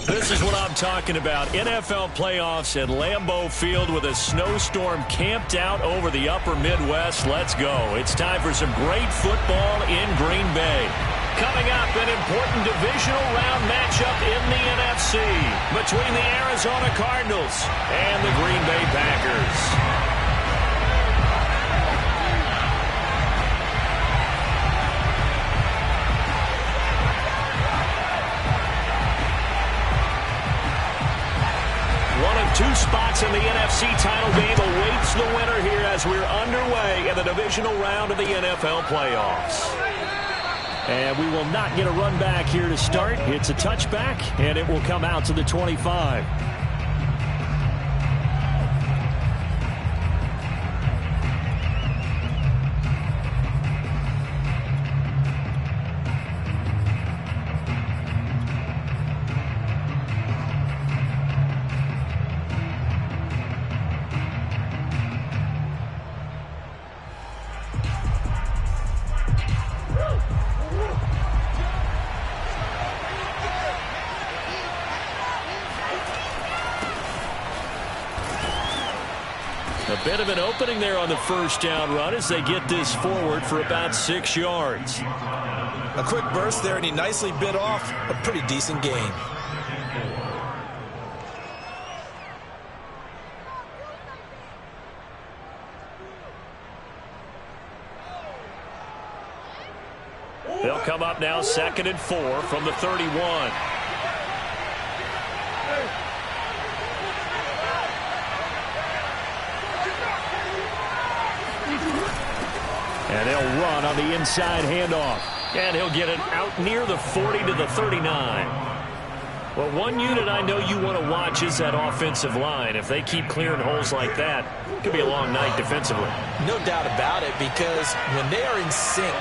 This is what I'm talking about. NFL playoffs at Lambeau Field with a snowstorm camped out over the upper Midwest. Let's go. It's time for some great football in Green Bay. Coming up, an important divisional round matchup in the NFC between the Arizona Cardinals and the Green Bay Packers. Two spots in the NFC title game awaits the winner here as we're underway in the divisional round of the NFL playoffs. And we will not get a run back here to start. It's a touchback, and it will come out to the 25. A bit of an opening there on the first down run as they get this forward for about 6 yards. A quick burst there, and he nicely bit off a pretty decent gain. They'll come up now 2nd and 4 from the 31. And they'll run on the inside handoff. And he'll get it out near the 40 to the 39. Well, one unit I know you want to watch is that offensive line. If they keep clearing holes like that, it could be a long night defensively. No doubt about it, because when they are in sync,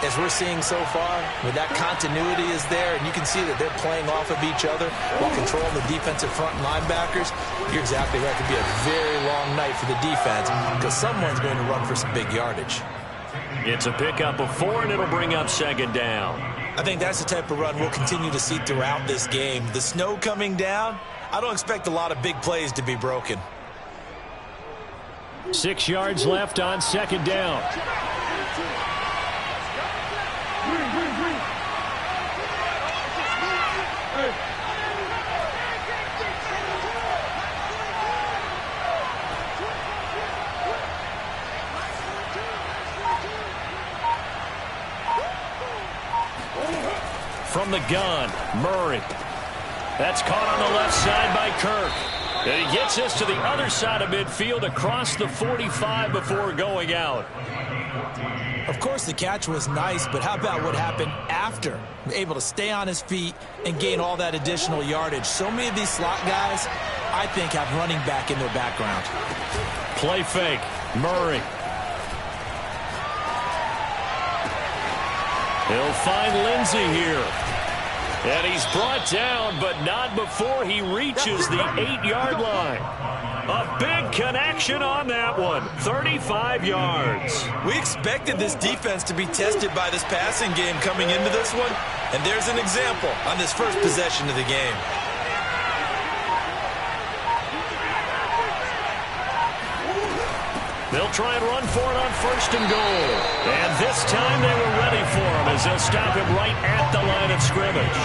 as we're seeing so far, when that continuity is there, and you can see that they're playing off of each other while controlling the defensive front linebackers, you're exactly right. It could be a very long night for the defense because someone's going to run for some big yardage. It's a pickup of 4, and it'll bring up 2nd down. I think that's the type of run we'll continue to see throughout this game. The snow coming down, I don't expect a lot of big plays to be broken. 6 yards left on 2nd down. From the gun, Murray. That's caught on the left side by Kirk. And he gets us to the other side of midfield across the 45 before going out. Of course, the catch was nice, but how about what happened after? Able to stay on his feet and gain all that additional yardage. So many of these slot guys, I think, have running back in their background. Play fake, Murray. He'll find Lindsey here. And he's brought down, but not before he reaches the 8-yard line. A big connection on that one. 35 yards. We expected this defense to be tested by this passing game coming into this one. And there's an example on this first possession of the game. They'll try and run for it on 1st and goal. And this time they were ready for him as they'll stop him right at the line of scrimmage.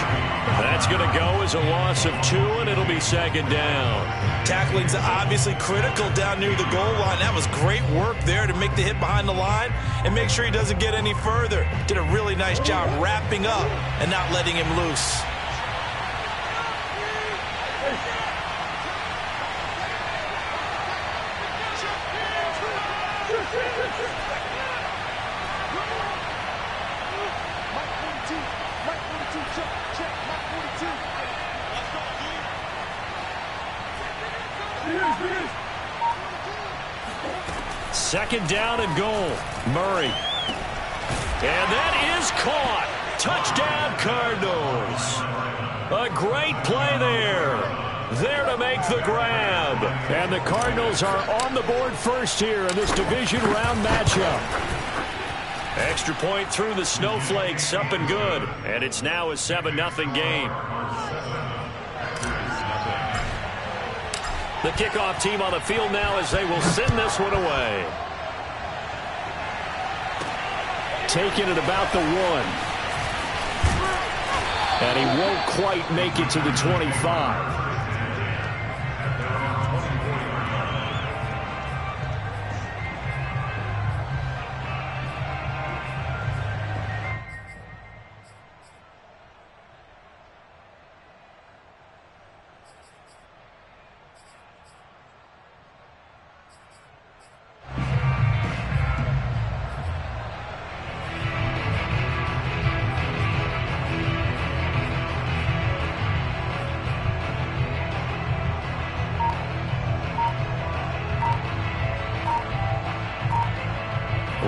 That's going to go as a loss of 2, and it'll be 2nd down. Tackling's obviously critical down near the goal line. That was great work there to make the hit behind the line and make sure he doesn't get any further. Did a really nice job wrapping up and not letting him loose. Second down and goal. Murray. And that is caught. Touchdown, Cardinals. A great play there. There to make the grab. And the Cardinals are on the board first here in this division round matchup. Extra point through the snowflakes, up and good. And it's now a 7-0 game. The kickoff team on the field now as they will send this one away. Taking it about the 1. And he won't quite make it to the 25.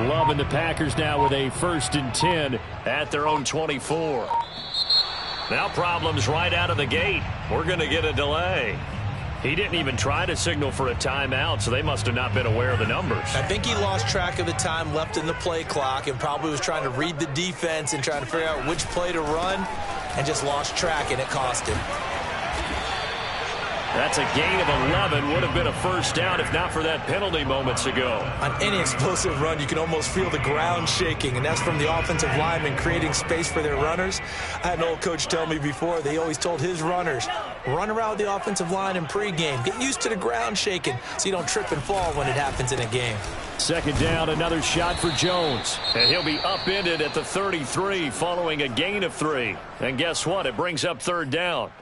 Loving the Packers now with a 1st and 10 at their own 24. Now problems right out of the gate. We're going to get a delay. He didn't even try to signal for a timeout, so they must have not been aware of the numbers. I think he lost track of the time left in the play clock and probably was trying to read the defense and trying to figure out which play to run and just lost track, and it cost him. That's a gain of 11. Would have been a 1st down if not for that penalty moments ago. On any explosive run, you can almost feel the ground shaking, and that's from the offensive linemen creating space for their runners. I had an old coach tell me before, they always told his runners, run around the offensive line in pregame. Get used to the ground shaking so you don't trip and fall when it happens in a game. 2nd down, another shot for Jones. And he'll be upended at the 33 following a gain of 3. And guess what? It brings up 3rd down.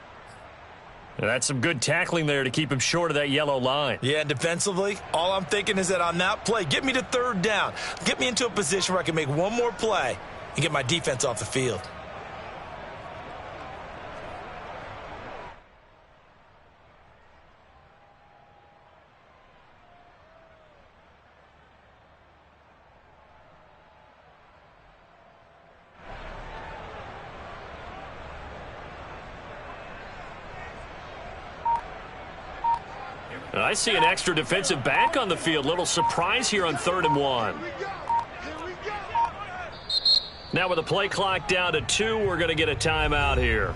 That's some good tackling there to keep him short of that yellow line. Yeah, and defensively, all I'm thinking is that on that play, get me to 3rd down. Get me into a position where I can make one more play and get my defense off the field. I see an extra defensive back on the field. Little surprise here on 3rd and 1. Now with the play clock down to 2, we're going to get a timeout here.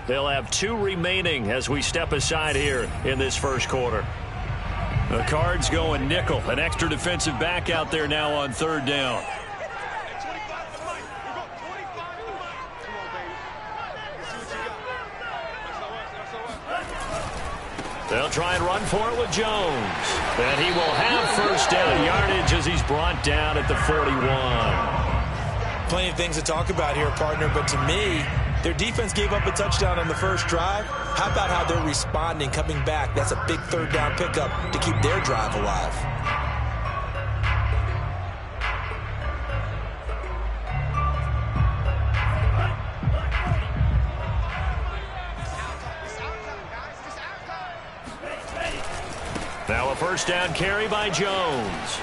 They'll have 2 remaining as we step aside here in this 1st quarter. The Cards going nickel. An extra defensive back out there now on 3rd down. They'll try and run for it with Jones. And he will have 1st down yardage as he's brought down at the 41. Plenty of things to talk about here, partner, but to me, their defense gave up a touchdown on the 1st drive. How about how they're responding, coming back? That's a big 3rd down pickup to keep their drive alive. Now a 1st down carry by Jones.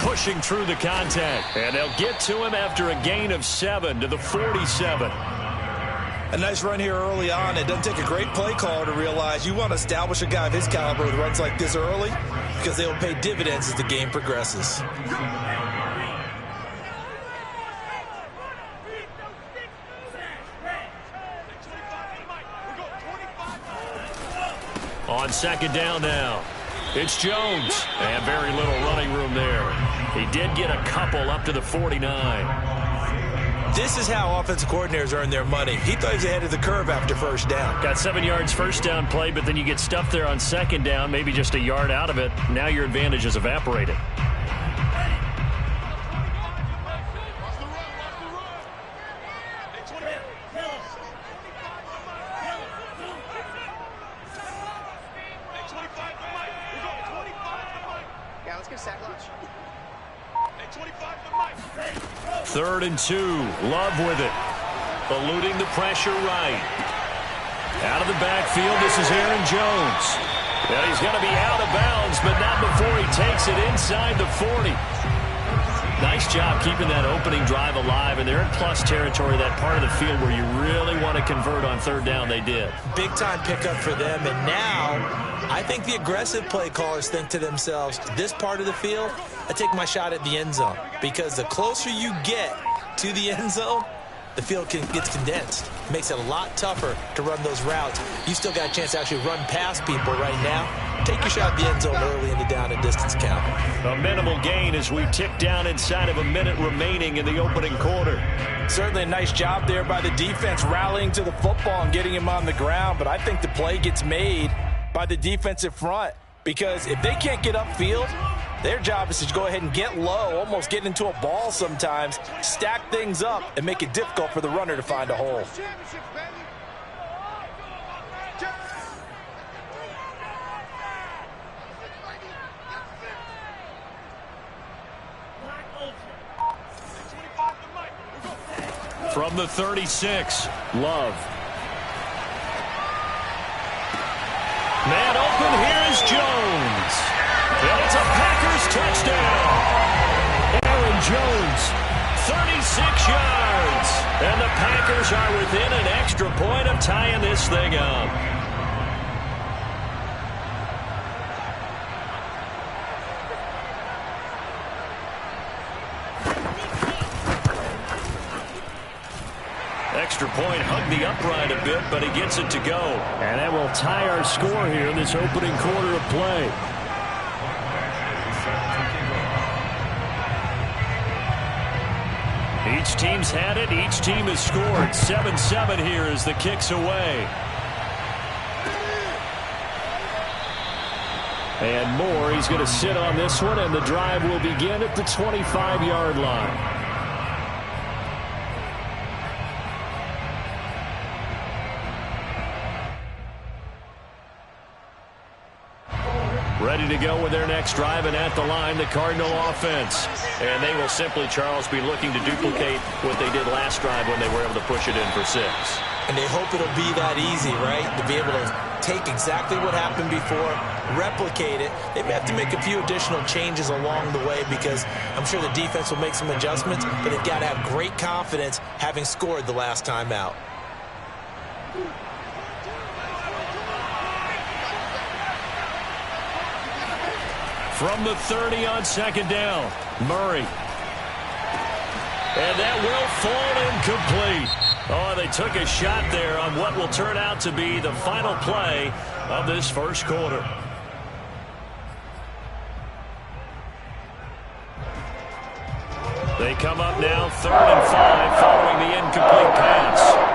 Pushing through the contact. And they'll get to him after a gain of 7 to the 47. A nice run here early on. It doesn't take a great play caller to realize you want to establish a guy of his caliber with runs like this early because they will pay dividends as the game progresses. On 2nd down now. It's Jones. And very little running room there. He did get a couple up to the 49. This is how offensive coordinators earn their money. He thought he was ahead of the curve after 1st down. Got 7 yards 1st down play, but then you get stuffed there on 2nd down, maybe just a yard out of it. Now your advantage is evaporated. Third and 2. Love with it. Eluding the pressure right. Out of the backfield, this is Aaron Jones. And he's going to be out of bounds, but not before he takes it inside the 40. Nice job keeping that opening drive alive, and they're in plus territory, that part of the field where you really want to convert on 3rd down. They did. Big-time pickup for them, and now I think the aggressive play callers think to themselves, this part of the field, I take my shot at the end zone, because the closer you get to the end zone, the field gets condensed. It makes it a lot tougher to run those routes. You still got a chance to actually run past people right now. take your shot at the end zone early in the down and distance count. A minimal gain as we tick down inside of a minute remaining in the opening quarter. Certainly a nice job there by the defense rallying to the football and getting him on the ground, but I think the play gets made by the defensive front because if they can't get upfield, their job is to go ahead and get low, almost get into a ball sometimes, stack things up, and make it difficult for the runner to find a hole. From the 36, Love. Man open, here is Jones. And it's a Packers touchdown. Aaron Jones, 36 yards. And the Packers are within an extra point of tying this thing up. Extra point hugged the upright a bit, but he gets it to go. And that will tie our score here in this opening quarter of play. Each team's had it. Each team has scored. 7-7 here as the kick's away. And Moore, he's going to sit on this one, and the drive will begin at the 25-yard line. Ready to go with their next drive, and at the line, the Cardinal offense. And they will simply, Charles, be looking to duplicate what they did last drive when they were able to push it in for 6. And they hope it'll be that easy, right? To be able to take exactly what happened before, replicate it. They may have to make a few additional changes along the way because I'm sure the defense will make some adjustments, but they've got to have great confidence having scored the last time out. From the 30 on second down, Murray. And that will fall incomplete. Oh, they took a shot there on what will turn out to be the final play of this first quarter. They come up now 3rd and 5 following the incomplete pass.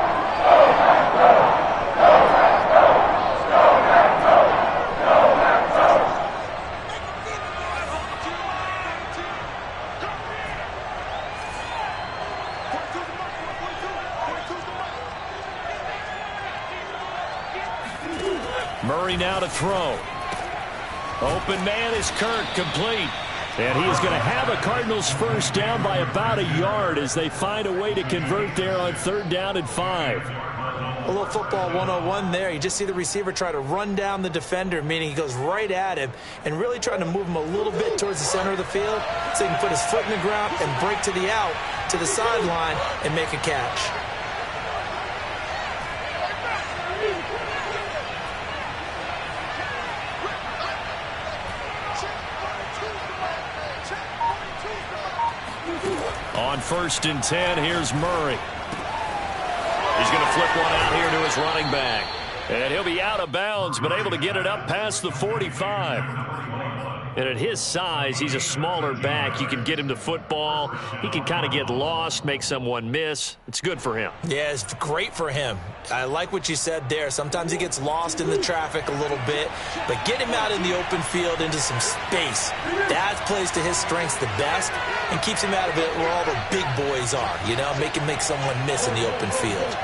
Murray now to throw. Open man is Kirk, complete. And he is going to have a Cardinals first down by about a yard as they find a way to convert there on 3rd down and 5. A little football 101 there. You just see the receiver try to run down the defender, meaning he goes right at him and really trying to move him a little bit towards the center of the field so he can put his foot in the ground and break to the out, to the sideline, and make a catch. On 1st and 10, here's Murray. He's going to flip one out here to his running back. And he'll be out of bounds, but able to get it up past the 45. And at his size, he's a smaller back. You can get him to football. He can kind of get lost, make someone miss. It's good for him. Yeah, it's great for him. I like what you said there. Sometimes he gets lost in the traffic a little bit, but get him out in the open field into some space. That plays to his strengths the best and keeps him out of it where all the big boys are, you know, make someone miss in the open field.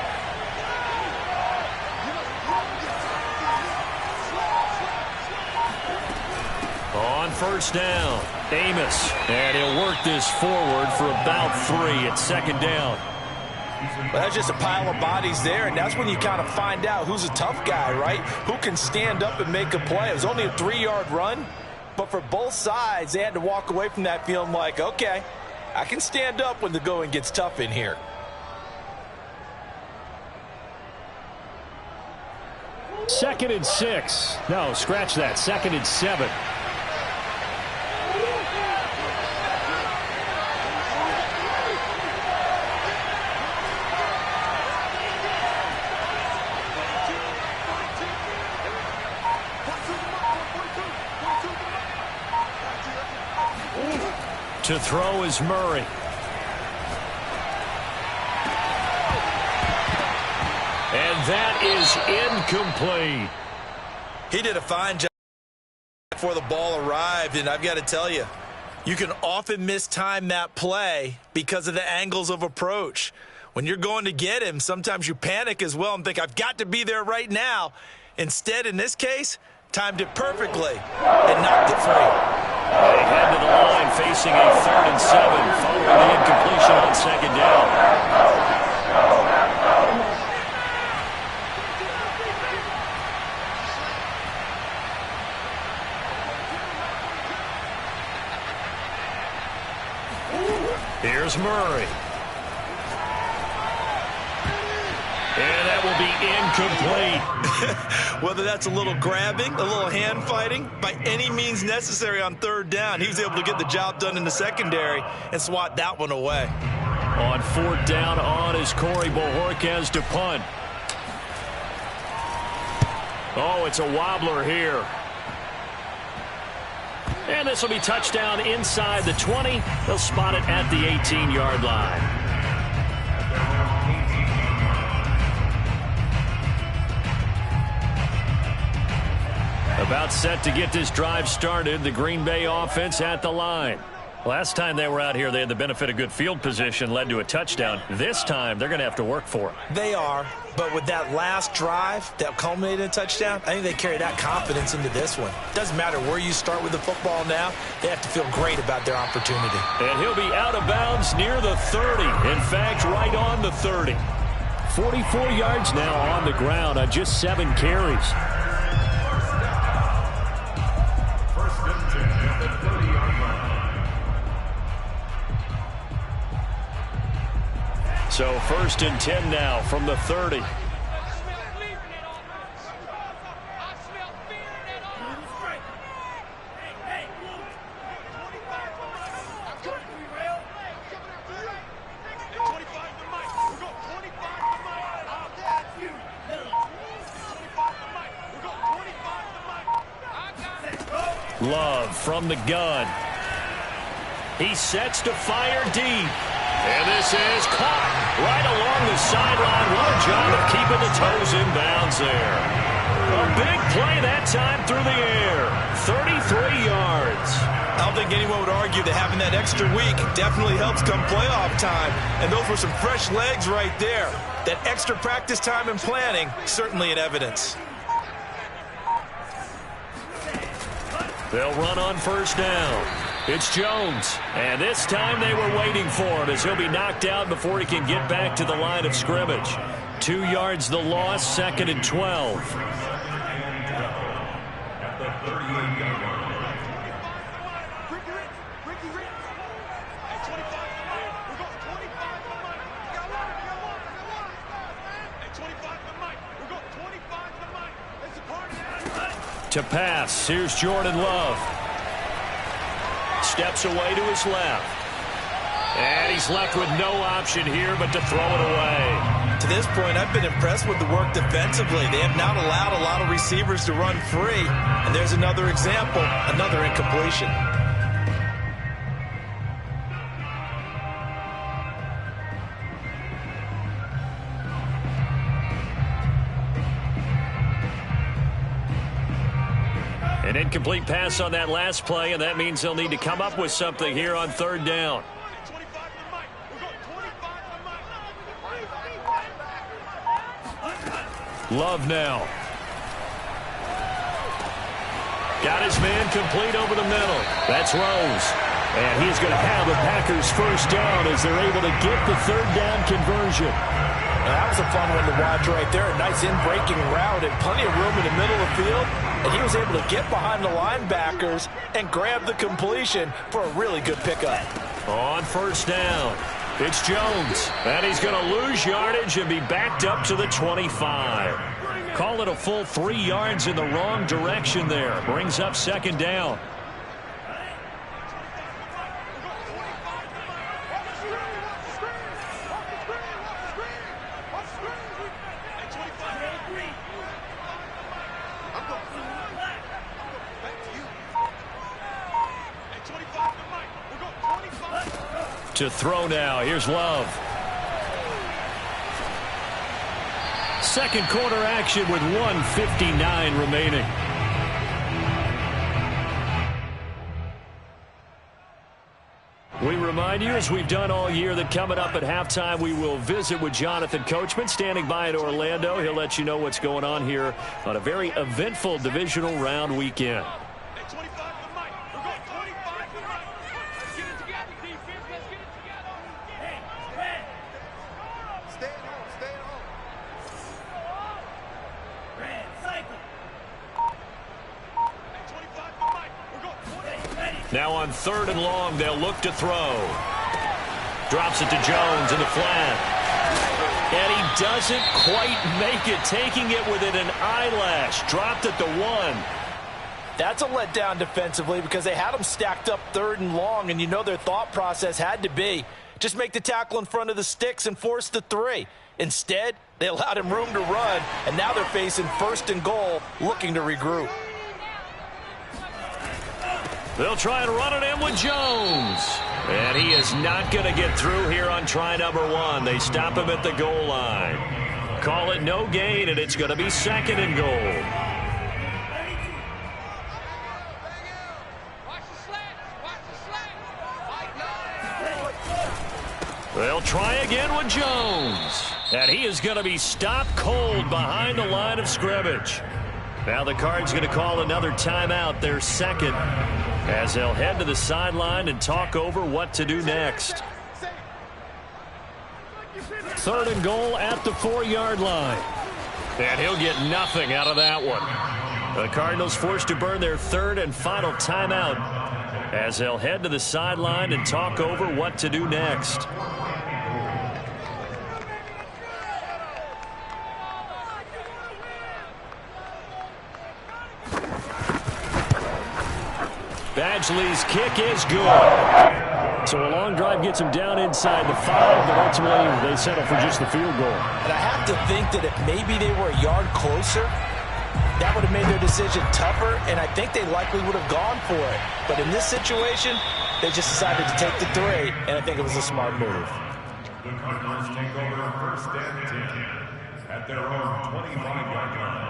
On 1st down, Amos. And he'll work this forward for about 3 at 2nd down. Well, that's just a pile of bodies there, and that's when you kind of find out who's a tough guy, right? Who can stand up and make a play. It was only a 3-yard run, but for both sides, they had to walk away from that feeling like, okay, I can stand up when the going gets tough in here. Second and 6. No, scratch that. 2nd and 7. To throw is Murray. And that is incomplete. He did a fine job before the ball arrived, and I've got to tell you, you can often mistime that play because of the angles of approach. When you're going to get him, sometimes you panic as well and think, I've got to be there right now. Instead, in this case, timed it perfectly and knocked it free. They head to the line facing a 3rd and 7 following the incompletion on 2nd down. Here's Murray. And that will be incomplete. Whether that's a little grabbing, a little hand fighting, by any means necessary on 3rd down, he was able to get the job done in the secondary and swat that one away. On 4th down on is Corey Bojorquez to punt. Oh, it's a wobbler here. And this will be touchdown inside the 20. They'll spot it at the 18-yard line. About set to get this drive started. The Green Bay offense at the line. Last time they were out here, they had the benefit of good field position, led to a touchdown. This time, they're going to have to work for it. They are, but with that last drive that culminated in a touchdown, I think they carry that confidence into this one. Doesn't matter where you start with the football now, they have to feel great about their opportunity. And he'll be out of bounds near the 30. In fact, right on the 30. 44 yards now on the ground on just 7 carries. So 1st and 10 now from the 30. Love from the gun. He sets to fire deep. And this is caught right along the sideline. What a job of keeping the toes in bounds there. A big play that time through the air. 33 yards. I don't think anyone would argue that having that extra week definitely helps come playoff time. And those were some fresh legs right there. That extra practice time and planning, certainly in evidence. They'll run on 1st down. It's Jones, and this time they were waiting for him as he'll be knocked out before he can get back to the line of scrimmage. 2 yards the loss, 2nd and 12. To pass, here's Jordan Love. Steps away to his left. And he's left with no option here but to throw it away. To this point, I've been impressed with the work defensively. They have not allowed a lot of receivers to run free. And there's another example, another incompletion. An incomplete pass on that last play, and that means they'll need to come up with something here on 3rd down. Love now. Got his man complete over the middle. That's Rose. And he's going to have the Packers 1st down as they're able to get the 3rd down conversion. That was a fun one to watch right there. A nice in-breaking route and plenty of room in the middle of the field. And he was able to get behind the linebackers and grab the completion for a really good pickup. On 1st down, it's Jones. And he's going to lose yardage and be backed up to the 25. Call it a full 3 yards in the wrong direction there. Brings up 2nd down. To throw now. Here's Love. Second quarter action with 1:59 remaining. We remind you, as we've done all year, that coming up at halftime, we will visit with Jonathan Coachman, standing by in Orlando. He'll let you know what's going on here on a very eventful divisional round weekend. Now on 3rd and long, they'll look to throw. Drops it to Jones in the flat. And he doesn't quite make it, taking it within an eyelash. Dropped at the 1. That's a letdown defensively because they had him stacked up 3rd and long, and you know their thought process had to be just make the tackle in front of the sticks and force the 3. Instead, they allowed him room to run, and now they're facing 1st and goal, looking to regroup. They'll try and run it in with Jones. And he is not going to get through here on try number 1. They stop him at the goal line. Call it no gain, and it's going to be 2nd and goal. They'll try again with Jones. And he is going to be stopped cold behind the line of scrimmage. Now the Cards going to call another timeout, their 2nd, as they'll head to the sideline and talk over what to do next. 3rd and goal at the 4-yard line. And he'll get nothing out of that one. The Cardinals forced to burn their 3rd and final timeout as they'll head to the sideline and talk over what to do next. Badgley's kick is good. So a long drive gets him down inside the 5, but ultimately they settle for just the field goal. And I have to think that if maybe they were a yard closer, that would have made their decision tougher, and I think they likely would have gone for it. But in this situation, they just decided to take the 3, and I think it was a smart move. The Cardinals take over 1st and 10 at their own 25-yard line.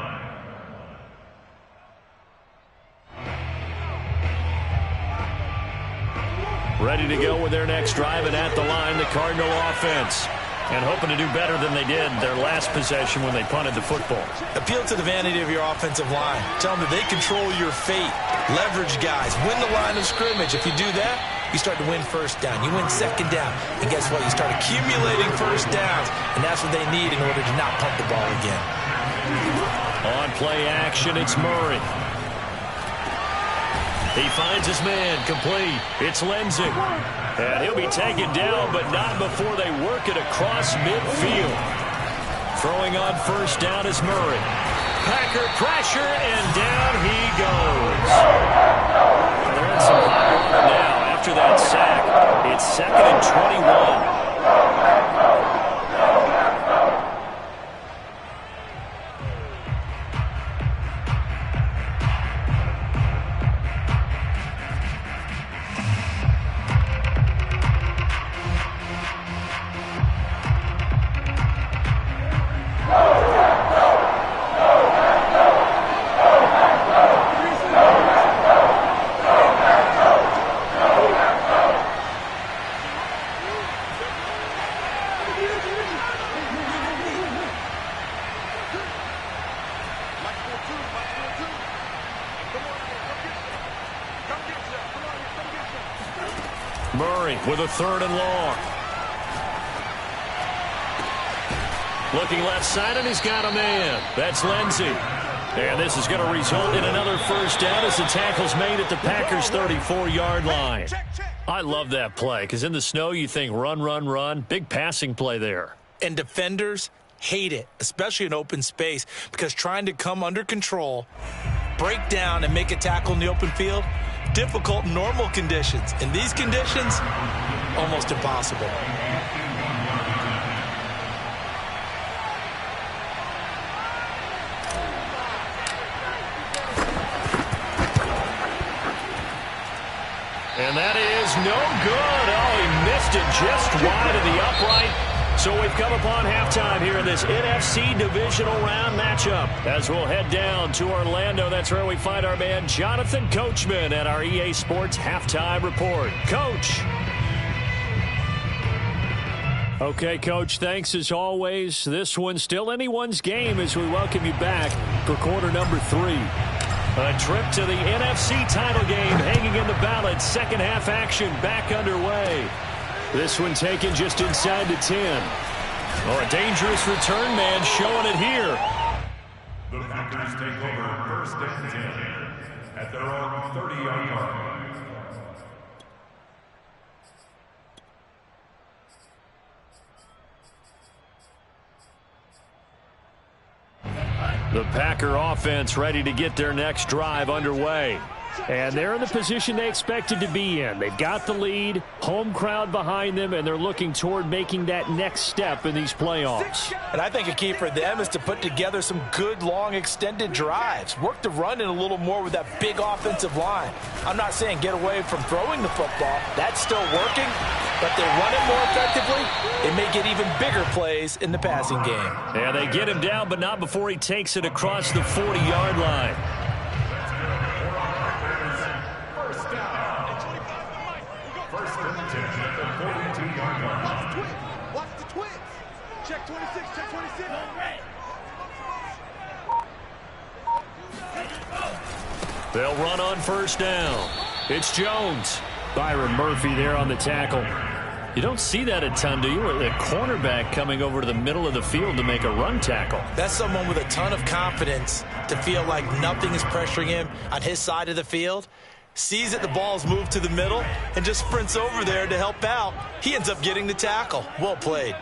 Ready to go with their next drive, and at the line, the Cardinal offense. And hoping to do better than they did their last possession when they punted the football. Appeal to the vanity of your offensive line. Tell them that they control your fate. Leverage guys. Win the line of scrimmage. If you do that, you start to win 1st down. You win 2nd down. And guess what? You start accumulating 1st downs. And that's what they need in order to not punt the ball again. On play action, it's Murray. He finds his man, complete. It's Lindsey. And he'll be taken down, but not before they work it across midfield. Throwing on 1st down is Murray. Packer pressure, and down he goes. They're in some hot water now after that sack. It's 2nd and 21. Murray with a 3rd and long. Looking left side, and he's got a man. That's Lindsey. And this is going to result in another 1st down as the tackle's made at the Packers' 34-yard line. I love that play because in the snow you think run, run, run. Big passing play there. And defenders hate it, especially in open space, because trying to come under control, break down, and make a tackle in the open field, difficult in normal conditions. In these conditions, almost impossible. And And that is no good. Oh, he missed it just wide of the upright. So we've come upon halftime here in this NFC Divisional Round matchup. As we'll head down to Orlando, that's where we find our man Jonathan Coachman at our EA Sports Halftime Report. Coach. Okay, Coach, thanks as always. This one's still anyone's game as we welcome you back for quarter number 3. A trip to the NFC title game hanging in the balance. Second half action back underway. This one taken just inside the 10. Oh, a dangerous return man showing it here. The Packers take over first and 10 at their own 30-yard line. The Packer offense ready to get their next drive underway. And they're in the position they expected to be in. They've got the lead, home crowd behind them, and they're looking toward making that next step in these playoffs. And I think a key for them is to put together some good, long, extended drives. Work the run in a little more with that big offensive line. I'm not saying get away from throwing the football. That's still working. But they run it more effectively, they may get even bigger plays in the passing game. Yeah, they get him down, but not before he takes it across the 40-yard line. They'll run on first down. It's Jones. Byron Murphy there on the tackle. You don't see that a ton, do you? A cornerback coming over to the middle of the field to make a run tackle. That's someone with a ton of confidence to feel like nothing is pressuring him on his side of the field. Sees that the ball's moved to the middle and just sprints over there to help out. He ends up getting the tackle. Well played.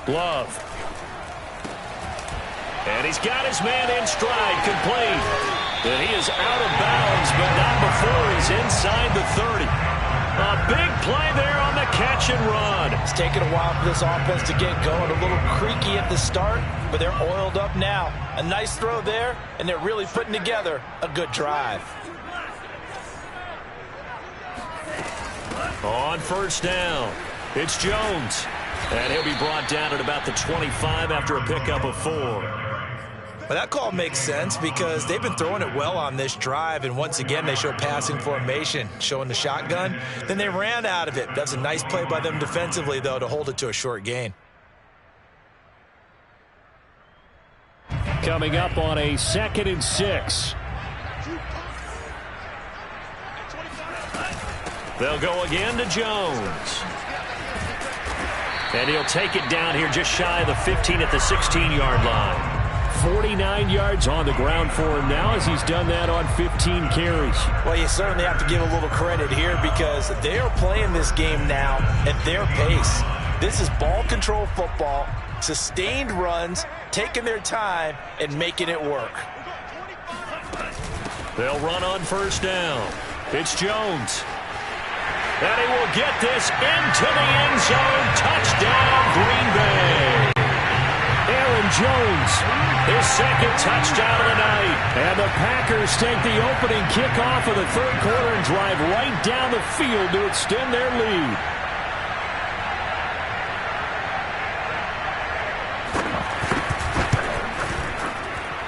Love. And he's got his man in stride, complete. And he is out of bounds, but not before he's inside the 30. A big play there on the catch and run. It's taken a while for this offense to get going. A little creaky at the start, but they're oiled up now. A nice throw there, and they're really putting together a good drive. On first down, it's Jones. And he'll be brought down at about the 25 after a pickup of 4. Well, that call makes sense because they've been throwing it well on this drive, and once again they show passing formation, showing the shotgun. Then they ran out of it. That's a nice play by them defensively, though, to hold it to a short gain. Coming up on a 2nd and 6. They'll go again to Jones. And he'll take it down here just shy of the 15 at the 16-yard line. 49 yards on the ground for him now as he's done that on 15 carries. Well, you certainly have to give a little credit here because they are playing this game now at their pace. This is ball control football, sustained runs, taking their time, and making it work. They'll run on first down. It's Jones. And he will get this into the end zone. Touchdown, Green Bay. Aaron Jones, his 2nd touchdown of the night. And the Packers take the opening kickoff of the 3rd quarter and drive right down the field to extend their lead.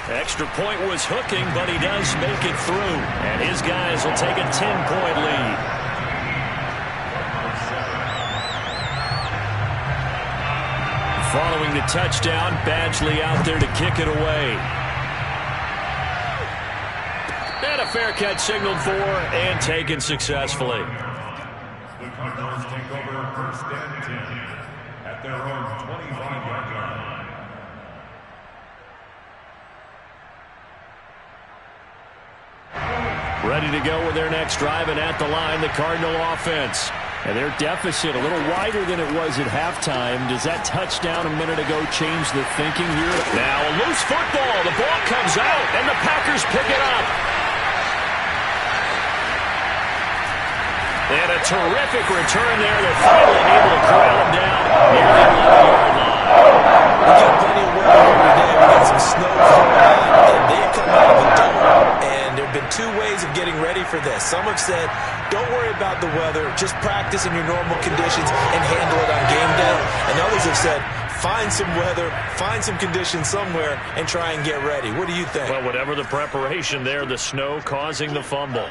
Extra point was hooking, but he does make it through. And his guys will take a 10-point lead. Following the touchdown, Badgley out there to kick it away. And a fair catch signaled for and taken successfully. The Cardinals take over first and 10 at their own 25-yard line. Ready to go with their next drive, and at the line, the Cardinal offense. And their deficit a little wider than it was at halftime. Does that touchdown a minute ago change the thinking here? Now a loose football. The ball comes out, and the Packers pick it up. And a terrific return there. They're finally able to corral him down near the 11-yard line. We got plenty of weather here today. We got some snow going on, and they've come out of the dome. And there have been two ways of getting ready for this. Some have said, don't worry about the weather. Just practice in your normal conditions and handle it on game day. And others have said, find some weather, find some conditions somewhere, and try and get ready. What do you think? Well, whatever the preparation there, the snow causing the fumble.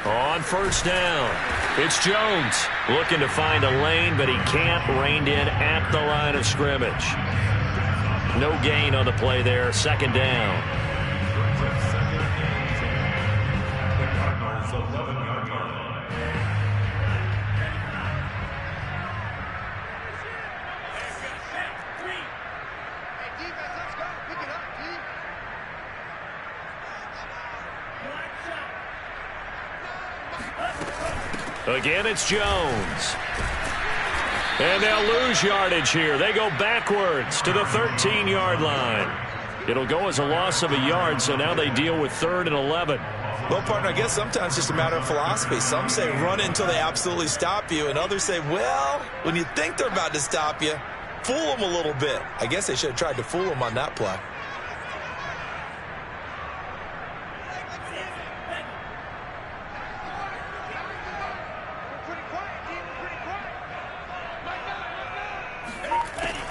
On first down, it's Jones looking to find a lane, but he can't. Reined in at the line of scrimmage. No gain on the play there. Second down. The Cardinals' 11-yard line. Again, it's Jones. And they'll lose yardage here. They go backwards to the 13-yard line. It'll go as a loss of a yard, so now they deal with 3rd and 11. Well, partner, I guess sometimes it's just a matter of philosophy. Some say run it until they absolutely stop you, and others say, well, when you think they're about to stop you, fool them a little bit. I guess they should have tried to fool them on that play.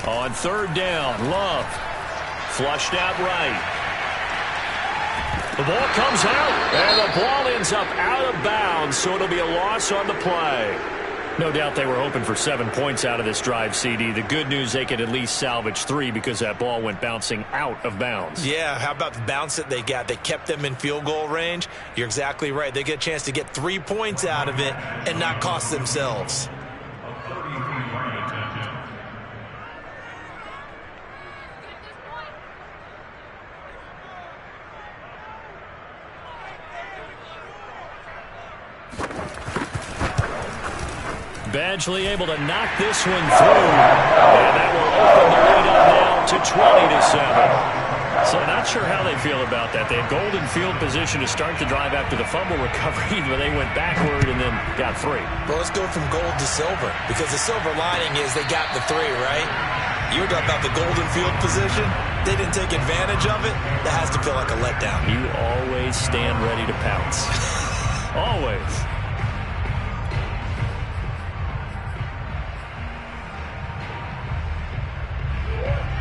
On 3rd down, Love flushed out right. The ball comes out, and the ball ends up out of bounds, so it'll be a loss on the play. No doubt they were hoping for 7 points out of this drive, CD. The good news, they could at least salvage 3 because that ball went bouncing out of bounds. Yeah, how about the bounce that they got? They kept them in field goal range. You're exactly right. They get a chance to get 3 points out of it and not cost themselves. Badgley able to knock this one through. And that will open the lead up now to 20-7. So not sure how they feel about that. They had golden field position to start the drive after the fumble recovery, but they went backward and then got 3. Well, let's go from gold to silver, because the silver lining is they got the 3, right? You were talking about the golden field position. They didn't take advantage of it. That has to feel like a letdown. You always stand ready to pounce. Always.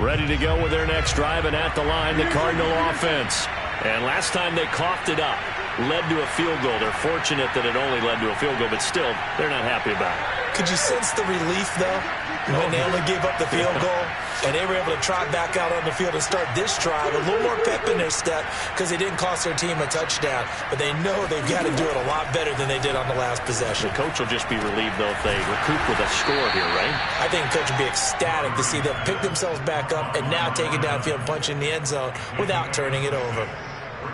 Ready to go with their next drive, and at the line, the Cardinal offense. And last time they coughed it up, led to a field goal. They're fortunate that it only led to a field goal, but still, they're not happy about it. Could you sense the relief, though, when they only gave up the field goal? And they were able to trot back out on the field and start this drive. A little more pep in their step because they didn't cost their team a touchdown. But they know they've got to do it a lot better than they did on the last possession. The coach will just be relieved, though, if they recoup with a score here, right? I think the coach will be ecstatic to see them pick themselves back up and now take it downfield and punch in the end zone without turning it over.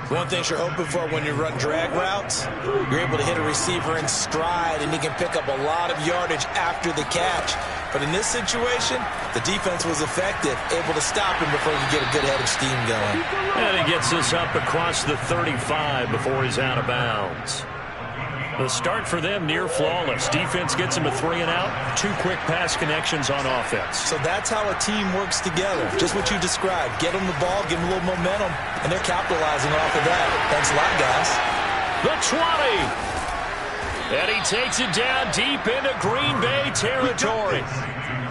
One thing you're hoping for when you run drag routes, you're able to hit a receiver in stride and he can pick up a lot of yardage after the catch. But in this situation, the defense was effective, able to stop him before he could get a good head of steam going. And he gets this up across the 35 before he's out of bounds. The start for them near flawless. Defense gets him a 3 and out. 2 quick pass connections on offense. So that's how a team works together. Just what you described. Get them the ball, give them a little momentum, and they're capitalizing off of that. Thanks a lot, guys. The 20. And he takes it down deep into Green Bay territory.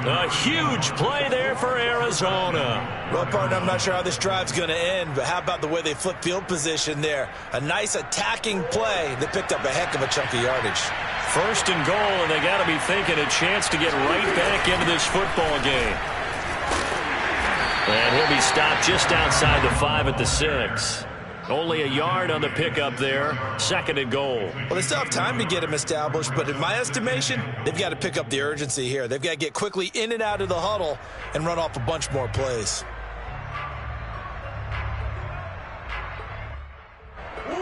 A huge play there for Arizona. Well, partner, I'm not sure how this drive's going to end, but how about the way they flip field position there? A nice attacking play that picked up a heck of a chunk of yardage. 1st and goal, and they got to be thinking a chance to get right back into this football game. And he'll be stopped just outside the 5 at the 6. Only a yard on the pickup there. 2nd and goal. Well, they still have time to get him established, but in my estimation, they've got to pick up the urgency here. They've got to get quickly in and out of the huddle and run off a bunch more plays.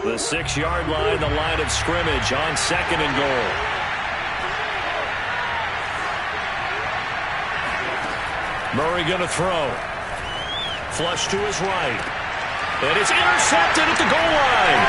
The 6-yard line, the line of scrimmage on 2nd and goal. Murray going to throw. Flush to his right. And it's intercepted at the goal line.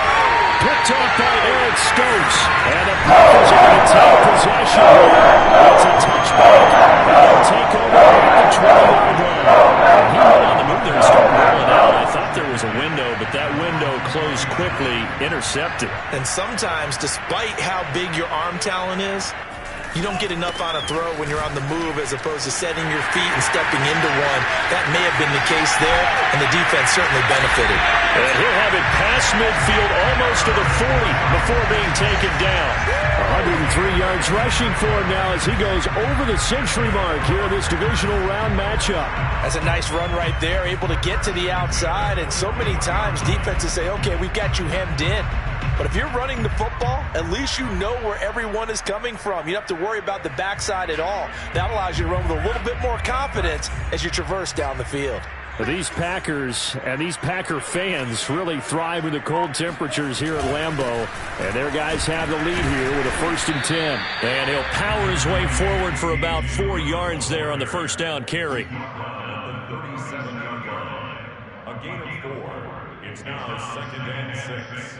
Picked off by Eric Stokes. And the Packers are going to take possession. It's a touchback. They'll take over at the 20-yard line. And he went on the move there and started rolling out. I thought there was a window, but that window closed quickly. Intercepted. And sometimes, despite how big your arm talent is, you don't get enough on a throw when you're on the move as opposed to setting your feet and stepping into one. That may have been the case there, and the defense certainly benefited. And he'll have it past midfield almost to the 40 before being taken down. 103 yards rushing for him now as he goes over the century mark here in this divisional round matchup. That's a nice run right there, able to get to the outside, and so many times defenses say, okay, we've got you hemmed in. But if you're running the football, at least you know where everyone is coming from. You don't have to worry about the backside at all. That allows you to run with a little bit more confidence as you traverse down the field. But these Packers and these Packer fans really thrive in the cold temperatures here at Lambeau. And their guys have the lead here with a 1st and 10. And he'll power his way forward for about 4 yards there on the first down carry. At the 37-yard line, a gain of 4. It's now 2nd and 6.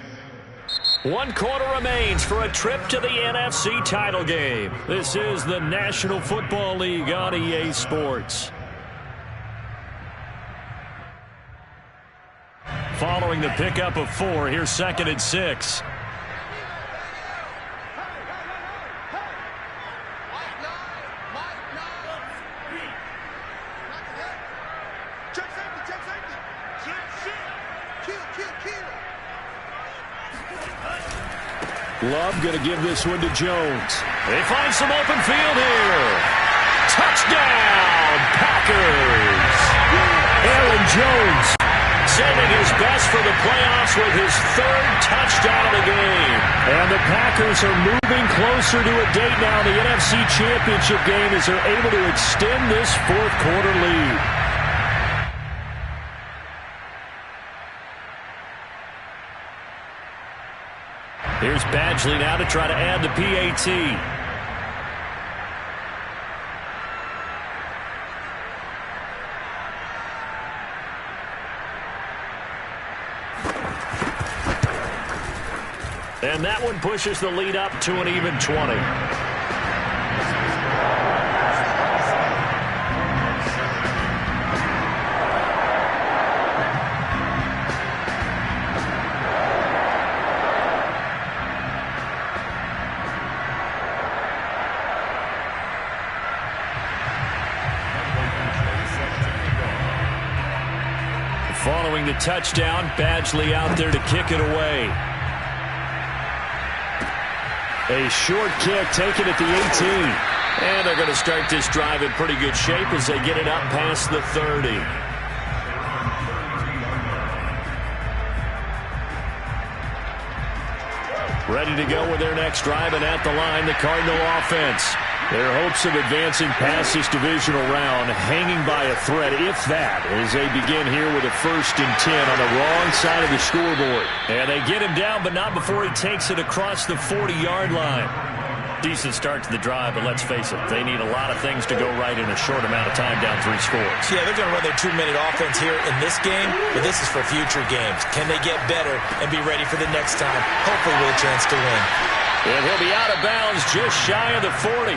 1 quarter remains for a trip to the NFC title game. This is the National Football League on EA Sports. Following the pickup of 4, here's 2nd and 6. Love going to give this one to Jones. They find some open field here. Touchdown, Packers. Aaron Jones sending his best for the playoffs with his 3rd touchdown of the game. And the Packers are moving closer to a date now in the NFC Championship game as they're able to extend this 4th quarter lead. Here's Badgley now to try to add the PAT. And that one pushes the lead up to an even 20. Following the touchdown, Badgley out there to kick it away. A short kick taken at the 18. And they're going to start this drive in pretty good shape as they get it up past the 30. Ready to go with their next drive, and at the line, the Cardinal offense. Their hopes of advancing past this divisional round hanging by a thread, if that, as they begin here with a 1st and 10 on the wrong side of the scoreboard. And they get him down, but not before he takes it across the 40-yard line. Decent start to the drive, but let's face it, they need a lot of things to go right in a short amount of time, down 3 scores. Yeah, they're going to run their 2-minute offense here in this game, but this is for future games. Can they get better and be ready for the next time, hopefully with a chance to win? And he'll be out of bounds just shy of the 40.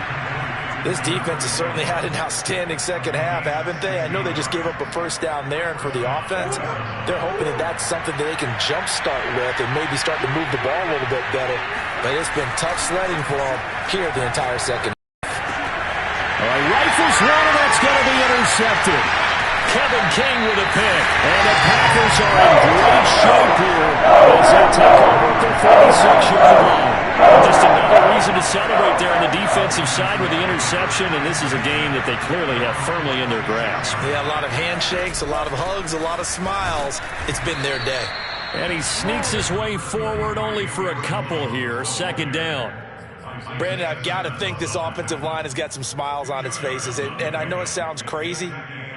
This defense has certainly had an outstanding second half, haven't they? I know they just gave up a 1st down there, and for the offense, they're hoping that that's something that they can jumpstart with and maybe start to move the ball a little bit better. But it's been tough sledding for them here the entire second. Rifles one, and that's going to be intercepted. Kevin King with a pick. And the Packers are in great shape here as they take over at the 46-yard line. Just another reason to celebrate there on the defensive side with the interception, and this is a game that they clearly have firmly in their grasp. Yeah, a lot of handshakes, a lot of hugs, a lot of smiles. It's been their day. And he sneaks his way forward only for a couple here. 2nd down. Brandon, I've got to think this offensive line has got some smiles on its faces. And I know it sounds crazy,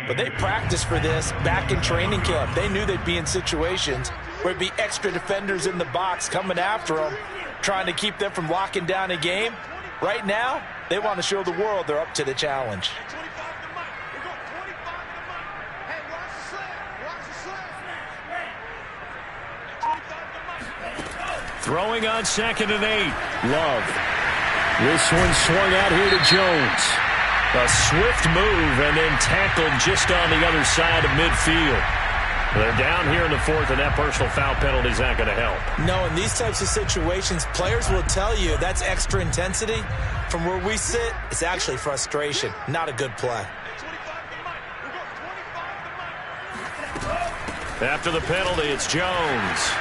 but they practiced for this back in training camp. They knew they'd be in situations where it'd be extra defenders in the box coming after them, trying to keep them from locking down a game. Right now, they want to show the world they're up to the challenge. Throwing on 2nd and 8. Love. This one swung out here to Jones. A swift move and then tackled just on the other side of midfield. They're down here in the 4th, and that personal foul penalty is not going to help. No, in these types of situations, players will tell you that's extra intensity. From where we sit, it's actually frustration. Not a good play. After the penalty, it's Jones.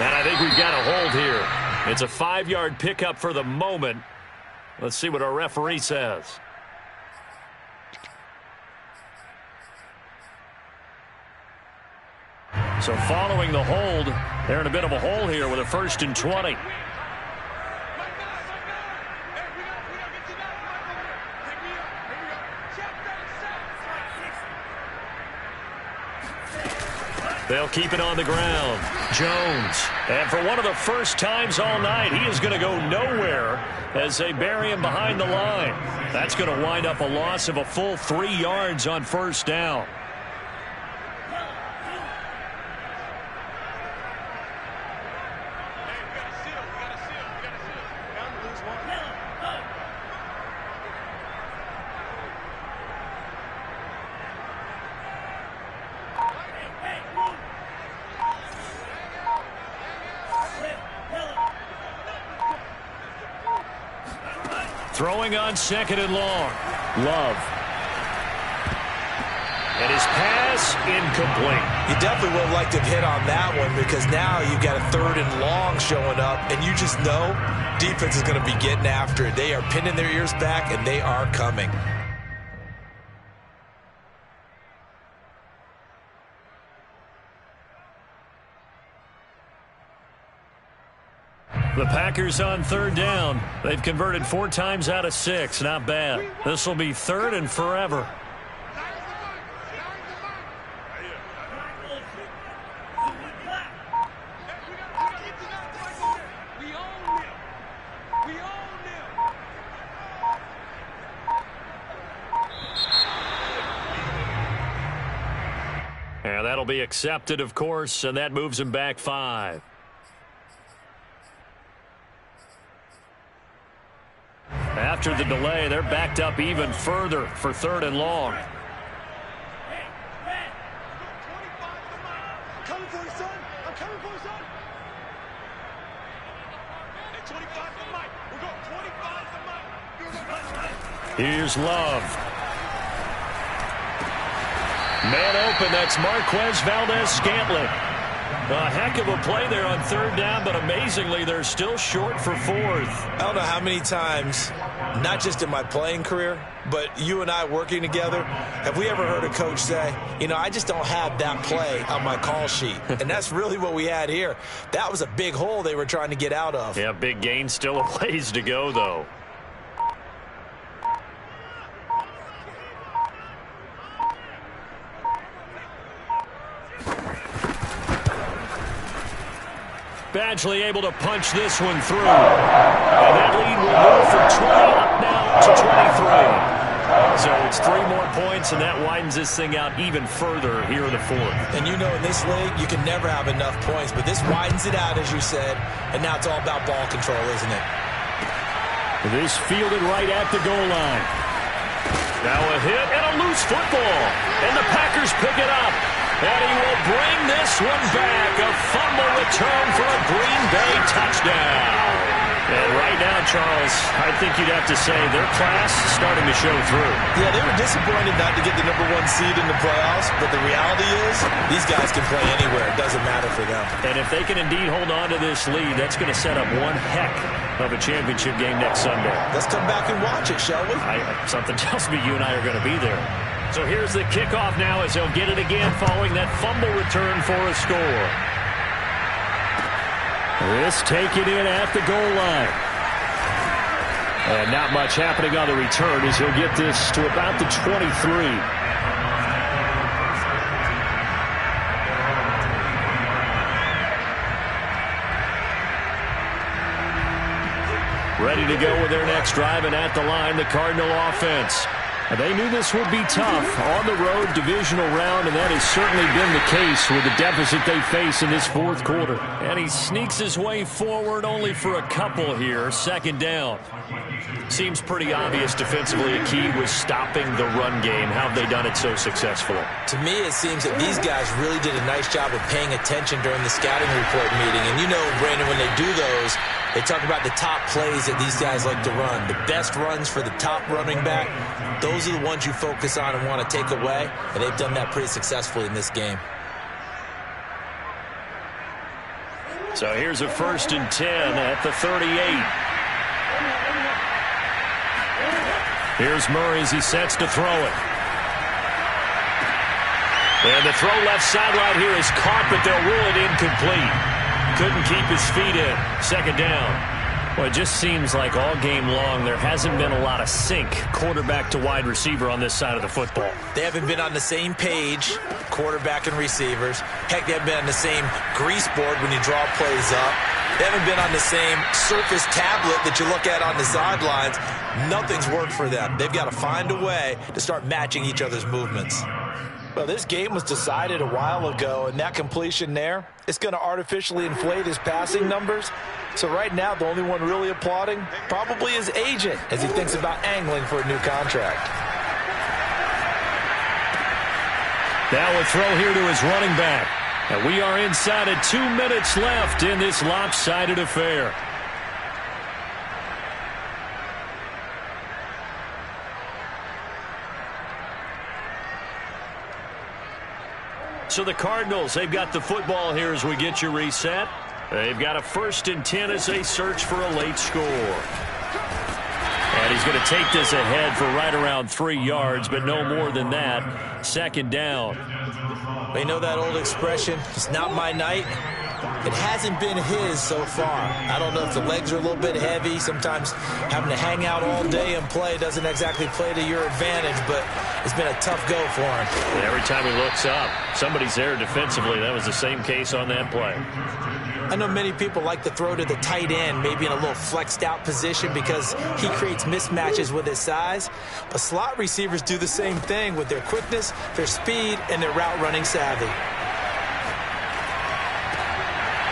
And I think we've got a hold here. It's a 5-yard pickup for the moment. Let's see what our referee says. So following the hold, they're in a bit of a hole here with a 1st and 20. They'll keep it on the ground. Jones. And for one of the first times all night, he is going to go nowhere as they bury him behind the line. That's going to wind up a loss of a full 3 yards on 1st down. Throwing on 2nd and long. Love. And his pass incomplete. You definitely would have liked to have hit on that one because now you've got a 3rd and long showing up, and you just know defense is going to be getting after it. They are pinning their ears back, and they are coming. The Packers on 3rd down. They've converted 4 times out of 6. Not bad. This will be 3rd and forever. And that'll be accepted, of course, and that moves him back 5. After the delay, they're backed up even further for 3rd and long. Here's Love. Man open, that's Marquez Valdez-Scantling. A heck of a play there on 3rd down, but amazingly, they're still short for 4th. I don't know how many times, not just in my playing career, but you and I working together, have we ever heard a coach say, you know, I just don't have that play on my call sheet. And that's really what we had here. That was a big hole they were trying to get out of. Yeah, big gain, still a ways to go, though. Badgley able to punch this one through. And that lead will move from 20 up now to 23. So it's 3 more points, and that widens this thing out even further here in the 4th. And you know in this league, you can never have enough points, but this widens it out, as you said, and now it's all about ball control, isn't it? This fielded right at the goal line. Now a hit and a loose football. And the Packers pick it up. And he will bring this one back. A fumble return for a Green Bay touchdown. And right now, Charles, I think you'd have to say their class is starting to show through. Yeah, they were disappointed not to get the #1 seed in the playoffs, but the reality is these guys can play anywhere. It doesn't matter for them. And if they can indeed hold on to this lead, that's going to set up one heck of a championship game next Sunday. Let's come back and watch it, shall we? Something tells me you and I are going to be there. So here's the kickoff now as they'll get it again following that fumble return for a score. This taken in at the goal line. And not much happening on the return as he'll get this to about the 23. Ready to go with their next drive, and at the line, the Cardinal offense. They knew this would be tough on the road divisional round, and that has certainly been the case with the deficit they face in this fourth quarter. And he sneaks his way forward only for a couple here. Second down. Seems pretty obvious defensively a key was stopping the run game. How have they done it so successfully? To me, it seems that these guys really did a nice job of paying attention during the scouting report meeting. And you know, Brandon, when they do those, they talk about the top plays that these guys like to run. The best runs for the top running back, those are the ones you focus on and want to take away. And they've done that pretty successfully in this game. So here's a 1st and 10 at the 38. Here's Murray as he sets to throw it. And the throw left sideline here is caught, but they'll rule it incomplete. Couldn't keep his feet in. Second down. Well, it just seems like all game long there hasn't been a lot of sync quarterback to wide receiver on this side of the football. They haven't been on the same page, quarterback and receivers. Heck, they haven't been on the same grease board when you draw plays up. They haven't been on the same surface tablet that you look at on the sidelines. Nothing's worked for them. They've got to find a way to start matching each other's movements. Well, this game was decided a while ago, and that completion there is going to artificially inflate his passing numbers. So right now, the only one really applauding probably his agent as he thinks about angling for a new contract. Now a throw here to his running back. And we are inside of 2 minutes left in this lopsided affair. So the Cardinals, they've got the football here as we get you reset. They've got a 1st and 10 as they search for a late score. And he's going to take this ahead for right around 3 yards, but no more than that. Second down. They know that old expression, it's not my night. It hasn't been his so far. I don't know if the legs are a little bit heavy. Sometimes having to hang out all day and play doesn't exactly play to your advantage, but it's been a tough go for him. And every time he looks up, somebody's there defensively. That was the same case on that play. I know many people like to throw to the tight end, maybe in a little flexed out position because he creates mismatches with his size. But slot receivers do the same thing with their quickness, their speed, and their route running savvy.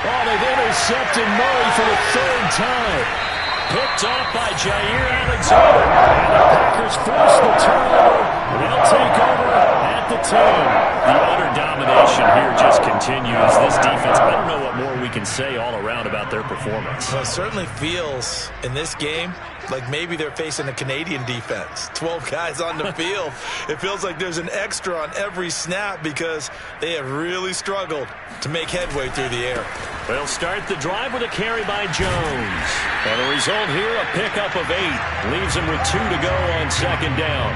Oh, they've intercepted Murray for the 3rd time. Picked off by Jair Alexander. And the Packers force the turnover. They'll take over at the 10. The utter domination here just continues. This defense, I don't know what more we can say all around about their performance. Well, it certainly feels in this game like maybe they're facing a Canadian defense. 12 guys on the field. It feels like there's an extra on every snap because they have really struggled to make headway through the air. They'll start the drive with a carry by Jones. And the result here, a pickup of 8. Leaves them with 2 to go on second down.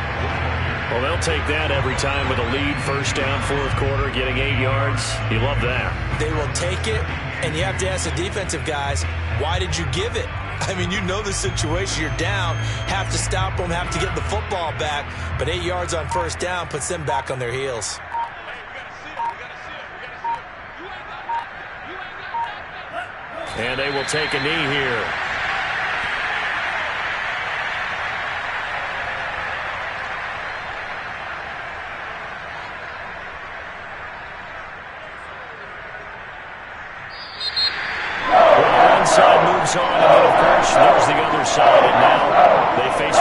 Well, they'll take that every time with a lead. First down, fourth quarter, getting 8 yards. You love that. They will take it, and you have to ask the defensive guys, why did you give it? I mean, you know the situation. You're down, have to stop them, have to get the football back. But 8 yards on first down puts them back on their heels. And they will take a knee here. One side moves on, and then, of course, there's the other side, and now they face